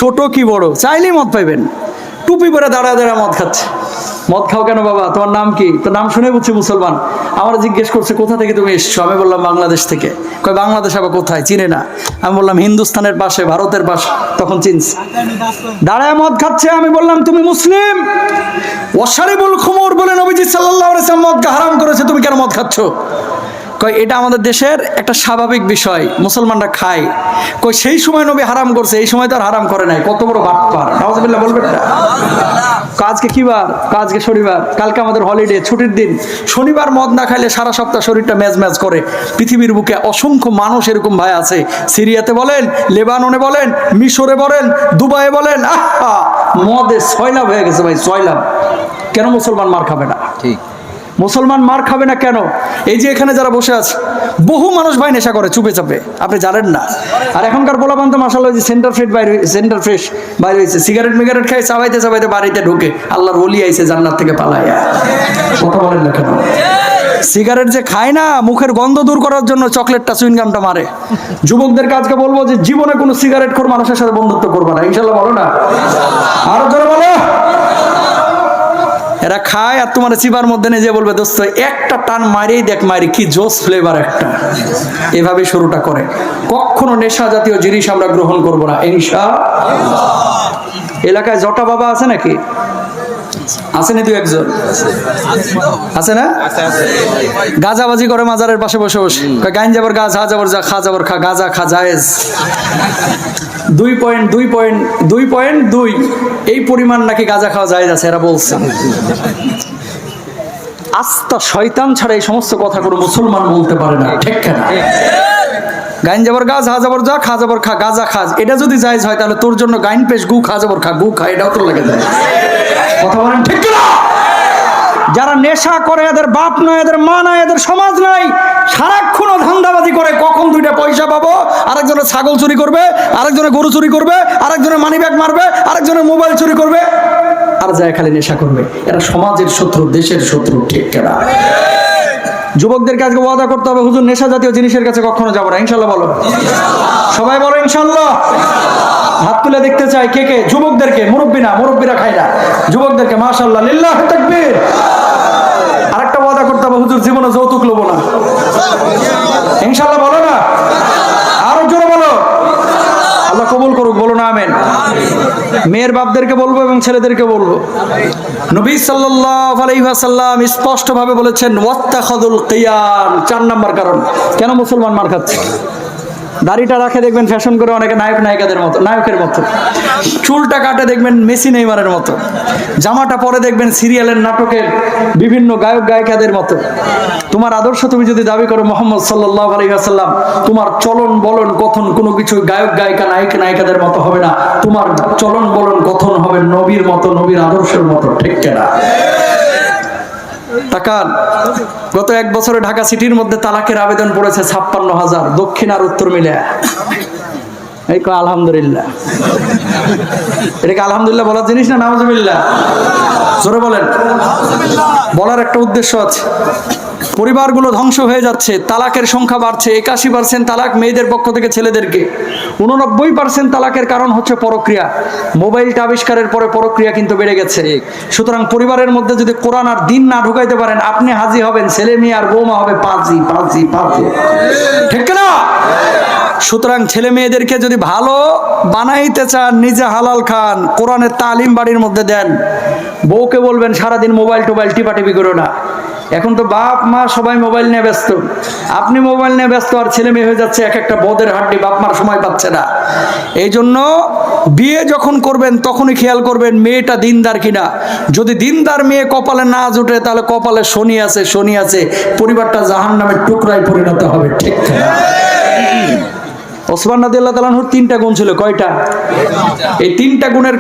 ছোট কি বড় চাইলেই মদ পাইবেন। টুপি পরে দাঁড়া দাঁড়া মদ খাচ্ছে। মদ খাও কেন বাবা, তোমার নাম কি? তোর নাম শুনে বুঝছি মুসলমান। আমার জিজ্ঞেস করছে কোথা থেকে তুমি এসছো? আমি বললাম বাংলাদেশ থেকে। কয় বাংলাদেশ আবার কোথায়, চিনে না। আমি বললাম হিন্দুস্তানের পাশে, ভারতের পাশে। তখন চিনছে। দাঁড়ায় মদ খাচ্ছে। আমি বললাম তুমি মুসলিম? ওয়াশারিবুল খুমুর বলে নবীজি সাল্লাল্লাহু আলাইহি ওয়াসাল্লাম মদকে হারাম করেছে, তুমি কেন মদ খাচ্ছ? কই এটা আমাদের দেশের একটা স্বাভাবিক বিষয়, মুসলমানরা খায়। কই সেই সময় নবী হারাম করছে, এই সময় তো আর হারাম করে নাই। কত বড় বাটপার, নাউজুবিল্লাহ বলবেন না? আজকে কি বার? আজকে শনিবার, কালকে আমাদের হলিডে, ছুটির দিন। শনিবার মদ না খাইলে সারা সপ্তাহ শরীরটা ম্যাজ ম্যাজ করে। পৃথিবীর বুকে অসংখ্য মানুষ এরকম ভাই আছে। সিরিয়াতে বলেন, লেবাননে বলেন, মিশরে বলেন, দুবাইয়ে বলেন, আহা মদে সয়লাভ হয়ে গেছে ভাই, সয়লাভ। কেন মুসলমান মার খাবে না? ঠিক, মুসলমান মার খাবে না কেন? এই যে এখানে যারা বসে আছে, বহু মানুষ ভাই নেশা করে চুপে চাপে, আপনি জানেন না। আর এখনকার পোলাপান তো মাশাআল্লাহ যে সেন্টার ফ্রেশ বাইরে হয়েছে, সিগারেট মিগারেট খাই চাবাইতে চাবাইতে বাড়িতে ঢুকে। আল্লাহর ওলি আইছে জান্নাত থেকে পালাইয়া। কথা বলেন না কেন? সিগারেট যে খায় না, মুখের গন্ধ দূর করার জন্য চকলেটটা চুইনগামটা মারে। যুবকদেরকে আজকে বলবো যে জীবনে কোনো সিগারেট খোর মানুষের সাথে বন্ধুত্ব করবে না, ইনশাল্লাহ। বলো না? আরো জোরে বলো। এরা খায় আর তোমার চিবার মধ্যে নিয়ে যে বলবে দোস্ত একটা টান মারিয়েই দেখ, মারি কি জোস ফ্লেভার একটা। এভাবে শুরুটা করে। কখনো নেশা জাতীয় জিনিস আমরা গ্রহণ করব না ইনশাআল্লাহ। এলাকায় জটা বাবা আছে নাকি? আছে না? 2-1 আছে না? গাজাবাজি করে মাজারের পাশে বসে বসে, গাইন যাবার গাছ, হা যাবার যা, খা যাবার খা, গাজা খা জায়েজ। 2.2 এই পরিমাণ নাকি গাঁজা খাওয়া জায়েজ আছে, এরা বলছে। আস্তা শয়তান ছাড়া এই সমস্ত কথা কোনো মুসলমান বলতে পারে না, ঠিক না? গাইন যাবার গাছ, হা যাবার যা, খা যাবার খা, গাজা খা, এটা যদি জায়েজ হয় তাহলে তোর জন্য গাইন পেশ গু খা যাবার খা, গু খা, এটাও তো লেগে যায়। কথা বলেন ঠিক না? যারা নেশা করে এদের বাপ নয়, এদের মা নয়, এদের সমাজ নাই। সারাক্ষণ ধান্দাবাজি করে, কখন 2টা পয়সা পাবো, আরেকজনের ছাগল চুরি করবে, আরেকজনের গরু চুরি করবে, আরেকজনের মানি ব্যাগ মারবে, আরেকজনের মোবাইল চুরি করবে, আর যায় খালি নেশা করবে। এরা সমাজের শত্রু, দেশের শত্রু, ঠিক না? যুবকদেরকে আজকে ওয়াদা করতে হবে, হুজুর নেশা জাতীয় জিনিসের কাছে কখনো যাবো না, ইনশাল্লাহ। বলো সবাই, বলো ইনশাল্লাহ। হাত তুলে দেখতে চাই কে কে। যুবকদেরকে, মুরব্বীরা খায় না, যুবকদেরকে মাশাআল্লাহ, লিল্লাহ তাকবীর। আরেকটা ওয়াদা করতে হবে, হুজুর জীবনে যৌতুক লব না, ইনশাল্লাহ। বলো না? আরো জোরে বলো। আল্লাহ কবুল করুক, বলো না আমিন। মেয়ের বাপদেরকে বলবো এবং ছেলেদেরকে বলবো, নবী সাল্লাল্লাহু আলাইহি ওয়াসাল্লাম স্পষ্ট ভাবে বলেছেন ওয়াত্তাখাযুল কিয়াম। 4 নাম্বার কারণ কেন মুসলমান মার খাচ্ছে। দাড়িটা রাখে দেখবেন ফ্যাশন করে অনেকে নায়কের মতো, চুলটা কাটে দেখবেন মেসি নেইমারের মতো, জামাটা পরে দেখবেন সিরিয়ালের নাটকের বিভিন্ন গায়ক গায়িকাদের মতো। তোমার আদর্শ তুমি যদি দাবি করো মুহাম্মদ সাল্লাল্লাহু আলাইহি ওয়াসাল্লাম, তোমার চলন বলন কথন কোনো কিছু গায়ক গায়িকা নায়িকাদের মতো হবে না। তোমার চলন বলন কথন হবে নবীর মতো, নবীর আদর্শের মতো, ঠিক না? তাকান, গত 1 বছরে ঢাকা সিটির মধ্যে তালাকের আবেদন পড়েছে 56,000, দক্ষিণ আর উত্তর মিলে। এই আলহামদুলিল্লাহ। এটা কি আলহামদুলিল্লাহ বলার জিনিস না? নাউজুবিল্লাহ। জোরে বলেন। বলার একটা উদ্দেশ্য আছে। পরিবারগুলো ধ্বংস হয়ে যাচ্ছে, তালাকের সংখ্যা বাড়ছে। 81% তালাক মেয়েদের পক্ষ থেকে ছেলেদেরকে। 89% তালাকের কারণ হচ্ছে পরক্রিয়া। মোবাইলটা আবিষ্কারের পরে পরক্রিয়া কিন্তু বেড়ে গেছে। সুতরাং পরিবারের মধ্যে যদি কোরআন আর দিন না ঢুকাইতে পারেন, আপনি হাজি হবেন, ছেলে মেয়ে আর বৌমা হবে পাজি, ঠিক না? সুতরাং ছেলে মেয়েদেরকে যদি ভালো বানাইতে চান, নিজে হালাল খান, কোরআনের তালিম বাড়ির মধ্যে দেন। বউকে বলবেন সারাদিন মোবাইল টিপাটিপি করো না। এখন তো বাপ মা সবাই মোবাইল নিয়ে ব্যস্ত, আপনি মোবাইল নিয়ে ব্যস্ত, আর ছেলে মেয়ে হয়ে যাচ্ছে এক একটা বদের হাড্ডি, বাপ মার সময় পাচ্ছে না। এই জন্য বিয়ে যখন করবেন তখনই খেয়াল করবেন মেয়েটা দিনদার কিনা। যদি দিনদার মেয়ে কপালে না জুটে, তাহলে কপালে শনি আছে, পরিবারটা জাহান্নামের টুকরায় পরিণত হবে, ঠিক না? ওসমান রাদিয়াল্লাহু তাআলা আনহুর 3টা গুণ ছিল, কয়টা? এই 3টা গুণের